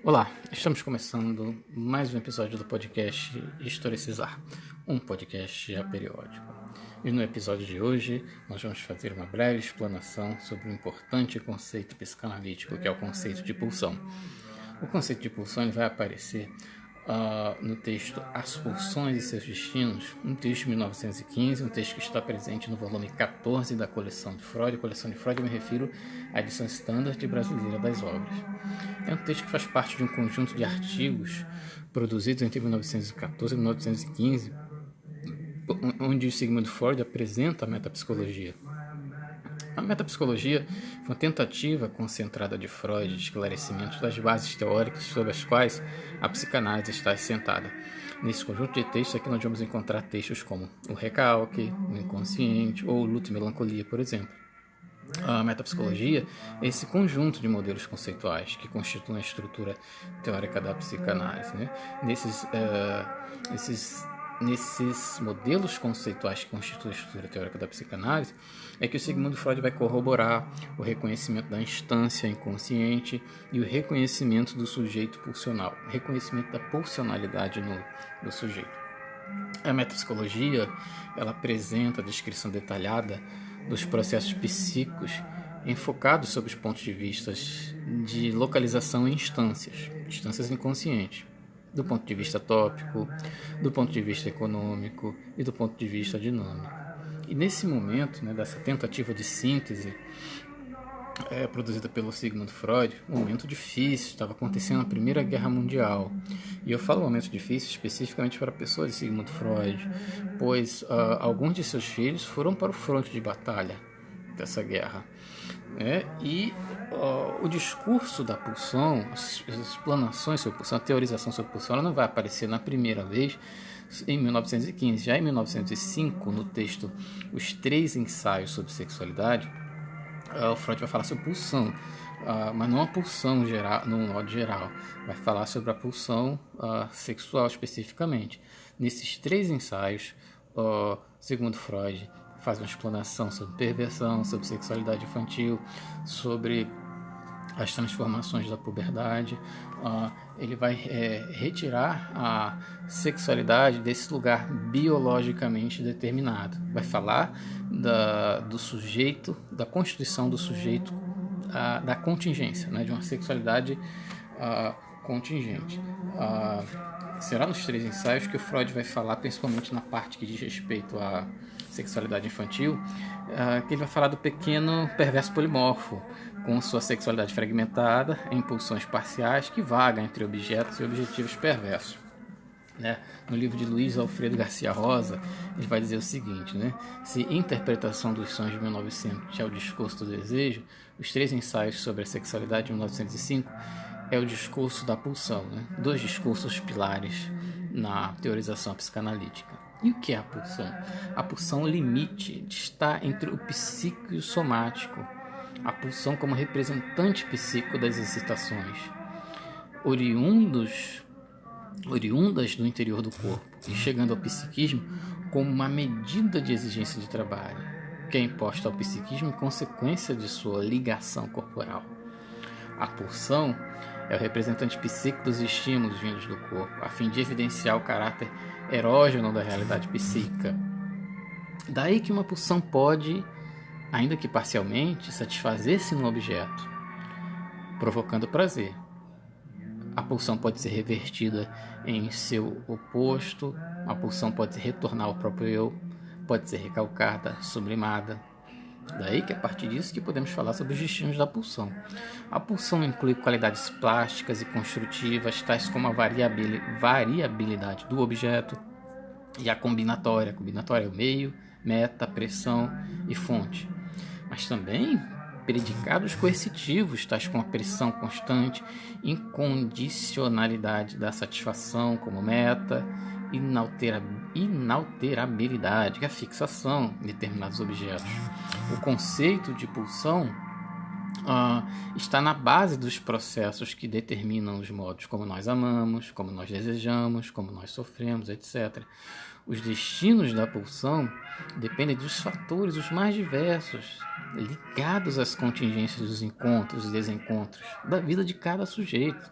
Olá, estamos começando mais um episódio do podcast Historicizar, um podcast aperiódico. E no episódio de hoje, nós vamos fazer uma breve explanação sobre um importante conceito psicanalítico, que é o conceito de pulsão. O conceito de pulsão ele vai aparecer no texto As Pulsões e Seus Destinos, um texto de 1915, um texto que está presente no volume 14 da coleção de Freud. A coleção de Freud eu me refiro à edição standard brasileira das obras. É um texto que faz parte de um conjunto de artigos produzidos entre 1914 e 1915, onde Sigmund Freud apresenta a metapsicologia. A metapsicologia foi uma tentativa concentrada de Freud de esclarecimento das bases teóricas sobre as quais a psicanálise está assentada. Nesse conjunto de textos aqui nós vamos encontrar textos como o recalque, o inconsciente ou luto e melancolia, por exemplo. A metapsicologia é esse conjunto de modelos conceituais que constituem a estrutura teórica da psicanálise. Nesses modelos conceituais que constituem a estrutura teórica da psicanálise, é que o Sigmund Freud vai corroborar o reconhecimento da instância inconsciente e o reconhecimento do sujeito pulsional, o reconhecimento da pulsionalidade no sujeito. A metapsicologia ela apresenta a descrição detalhada dos processos psíquicos enfocados sob os pontos de vista de localização em instâncias inconscientes, do ponto de vista tópico, do ponto de vista econômico e do ponto de vista dinâmico. E nesse momento, dessa tentativa de síntese produzida pelo Sigmund Freud, um momento difícil, estava acontecendo a Primeira Guerra Mundial. E eu falo momento difícil especificamente para pessoas de Sigmund Freud, pois alguns de seus filhos foram para o fronte de batalha dessa guerra. O discurso da pulsão, as explanações sobre pulsão, a teorização sobre pulsão, ela não vai aparecer na primeira vez em 1915. Já em 1905, no texto Os Três Ensaios sobre Sexualidade, o Freud vai falar sobre pulsão, mas não a pulsão geral, no modo geral, vai falar sobre a pulsão sexual especificamente. Nesses três ensaios, segundo Freud, faz uma explanação sobre perversão, sobre sexualidade infantil, sobre as transformações da puberdade. Ele vai retirar a sexualidade desse lugar biologicamente determinado. Vai falar do sujeito, da constituição do sujeito, da contingência, de uma sexualidade contingente. Será nos três ensaios que o Freud vai falar, principalmente na parte que diz respeito à sexualidade infantil, que ele vai falar do pequeno perverso polimorfo, com sua sexualidade fragmentada, em pulsões parciais que vaga entre objetos e objetivos perversos. No livro de Luiz Alfredo Garcia Rosa, ele vai dizer o seguinte: se Interpretação dos Sonhos de 1900 é o discurso do desejo, os três ensaios sobre a sexualidade de 1905 é o discurso da pulsão, dois discursos pilares na teorização psicanalítica. E o que é a pulsão? A pulsão é o limite está entre o psíquico e o somático. A pulsão como representante psíquico das excitações, oriundas do interior do corpo e chegando ao psiquismo como uma medida de exigência de trabalho, que é imposta ao psiquismo em consequência de sua ligação corporal. A pulsão é o representante psíquico dos estímulos vindos do corpo, a fim de evidenciar o caráter erógeno da realidade psíquica. Daí que uma pulsão pode, ainda que parcialmente, satisfazer-se no objeto, provocando prazer. A pulsão pode ser revertida em seu oposto, a pulsão pode retornar ao próprio eu, pode ser recalcada, sublimada. Daí que a partir disso que podemos falar sobre os destinos da pulsão. A pulsão inclui qualidades plásticas e construtivas, tais como a variabilidade do objeto e a combinatória. A combinatória é o meio, meta, pressão e fonte. Mas também predicados coercitivos, tais como a pressão constante, incondicionalidade da satisfação como meta, inalterabilidade, que é a fixação em determinados objetos. O conceito de pulsão está na base dos processos que determinam os modos como nós amamos, como nós desejamos, como nós sofremos, etc. Os destinos da pulsão dependem dos fatores os mais diversos, ligados às contingências dos encontros e desencontros da vida de cada sujeito.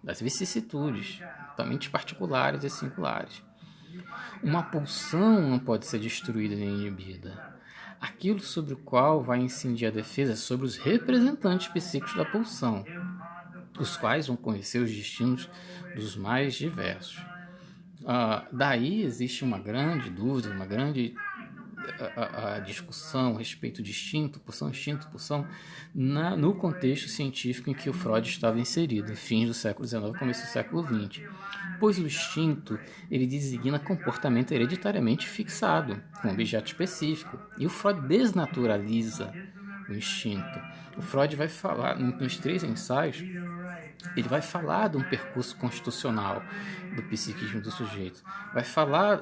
das vicissitudes, totalmente particulares e singulares. Uma pulsão não pode ser destruída nem inibida. Aquilo sobre o qual vai incidir a defesa é sobre os representantes psíquicos da pulsão, os quais vão conhecer os destinos dos mais diversos. Daí existe uma grande dúvida, uma grande a discussão a respeito de instinto, pulsão, no contexto científico em que o Freud estava inserido, fins do século XIX, começo do século XX. Pois o instinto, ele designa comportamento hereditariamente fixado, com um objeto específico, e o Freud desnaturaliza o instinto. O Freud vai falar, nos 3 ensaios, ele vai falar de um percurso constitucional do psiquismo do sujeito, vai falar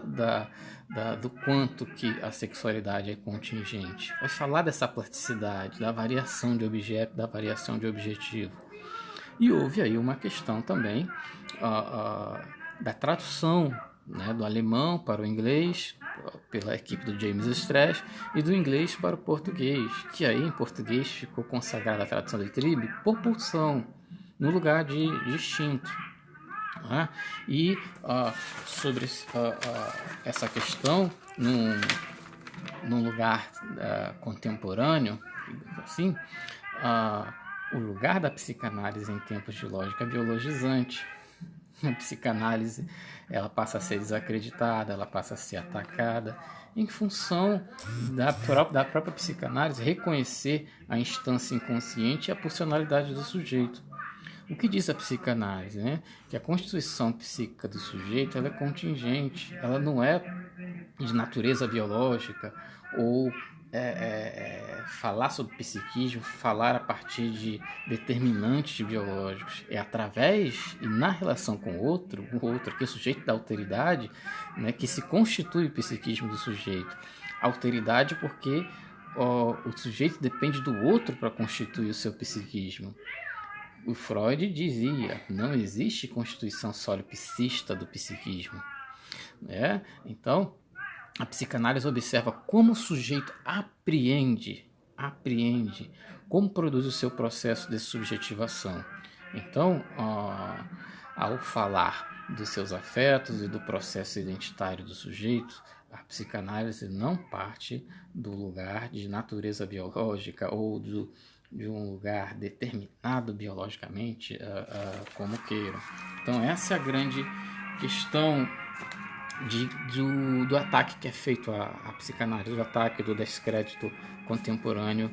do quanto que a sexualidade é contingente, vai falar dessa plasticidade, da variação de objeto, da variação de objetivo. E houve aí uma questão também da tradução, né, do alemão para o inglês, pela equipe do James Strauss, e do inglês para o português, que aí em português ficou consagrada a tradução de Tribe por pulsão, no lugar de instinto. Né? E sobre essa questão, num lugar contemporâneo, assim, o lugar da psicanálise em tempos de lógica biologizante. A psicanálise, ela passa a ser desacreditada, ela passa a ser atacada, em função da própria psicanálise reconhecer a instância inconsciente e a pulsionalidade do sujeito. O que diz a psicanálise? Né? Que a constituição psíquica do sujeito ela é contingente, ela não é de natureza biológica, ou falar sobre psiquismo, falar a partir de determinantes biológicos. É através e na relação com o outro, que é o sujeito da alteridade, né, que se constitui o psiquismo do sujeito. Alteridade porque o sujeito depende do outro para constituir o seu psiquismo. O Freud dizia, não existe constituição solipsista do psiquismo. Né? Então, a psicanálise observa como o sujeito apreende, como produz o seu processo de subjetivação. Então, ao falar dos seus afetos e do processo identitário do sujeito, a psicanálise não parte do lugar de natureza biológica ou de um lugar determinado biologicamente, como queiram. Então, essa é a grande questão do ataque que é feito à psicanálise, do ataque do descrédito contemporâneo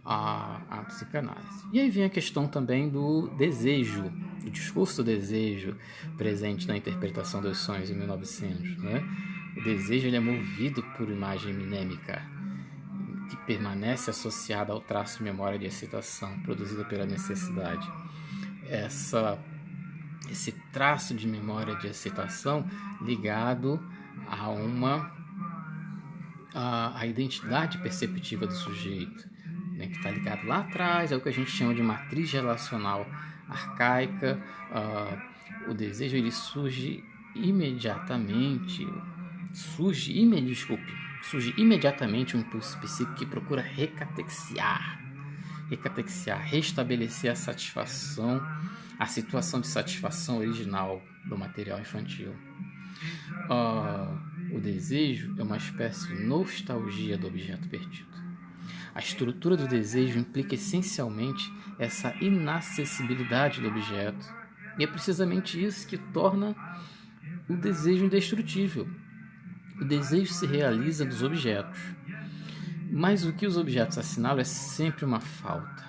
à psicanálise. E aí vem a questão também do desejo, do discurso do desejo presente na interpretação dos sonhos em 1900. Né? O desejo ele é movido por imagem mnêmica, que permanece associada ao traço de memória de excitação produzida pela necessidade. Esse traço de memória de excitação ligado a identidade perceptiva do sujeito, né, que está ligado lá atrás, é o que a gente chama de matriz relacional arcaica. O desejo ele surge imediatamente um impulso psíquico que procura recatexiar, restabelecer a satisfação, a situação de satisfação original do material infantil. O desejo é uma espécie de nostalgia do objeto perdido. A estrutura do desejo implica essencialmente essa inacessibilidade do objeto, e é precisamente isso que torna o desejo indestrutível. O desejo se realiza dos objetos, mas o que os objetos assinalam é sempre uma falta,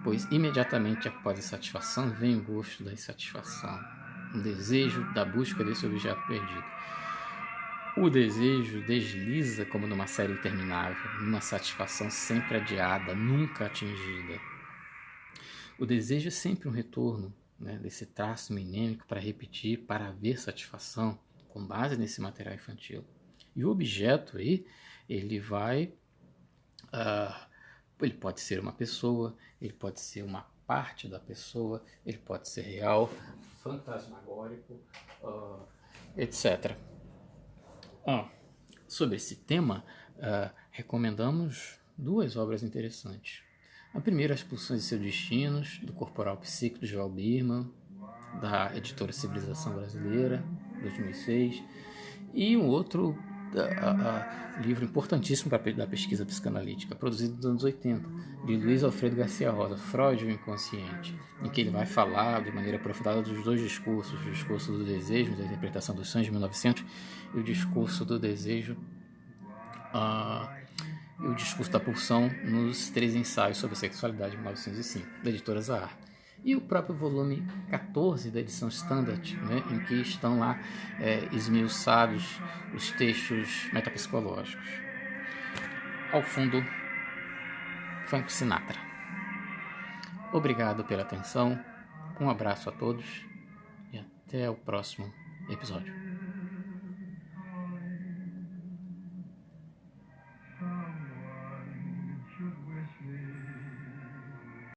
pois imediatamente após a satisfação vem o gosto da insatisfação, o desejo da busca desse objeto perdido. O desejo desliza como numa série interminável, numa satisfação sempre adiada, nunca atingida. O desejo é sempre um retorno, né, desse traço mnêmico para repetir, para haver satisfação, com base nesse material infantil. E o objeto aí, ele pode ser uma pessoa, ele pode ser uma parte da pessoa, ele pode ser real, fantasmagórico, etc. Sobre esse tema, recomendamos 2 obras interessantes. A primeira, As Pulsões e Seus Destinos, do Corporal Psíquico de Joel Biermann, da editora Civilização Brasileira, 2006, e um outro livro importantíssimo da pesquisa psicanalítica, produzido nos anos 80, de Luiz Alfredo Garcia Rosa, Freud e o Inconsciente, em que ele vai falar de maneira aprofundada dos dois discursos, o discurso do desejo, da interpretação dos sonhos de 1900, e o discurso do desejo e o discurso da pulsão nos 3 ensaios sobre sexualidade de 1905, da editora Zahar. E o próprio volume 14 da edição Standard, né, em que estão lá esmiuçados os textos metapsicológicos. Ao fundo, Frank Sinatra. Obrigado pela atenção, um abraço a todos e até o próximo episódio.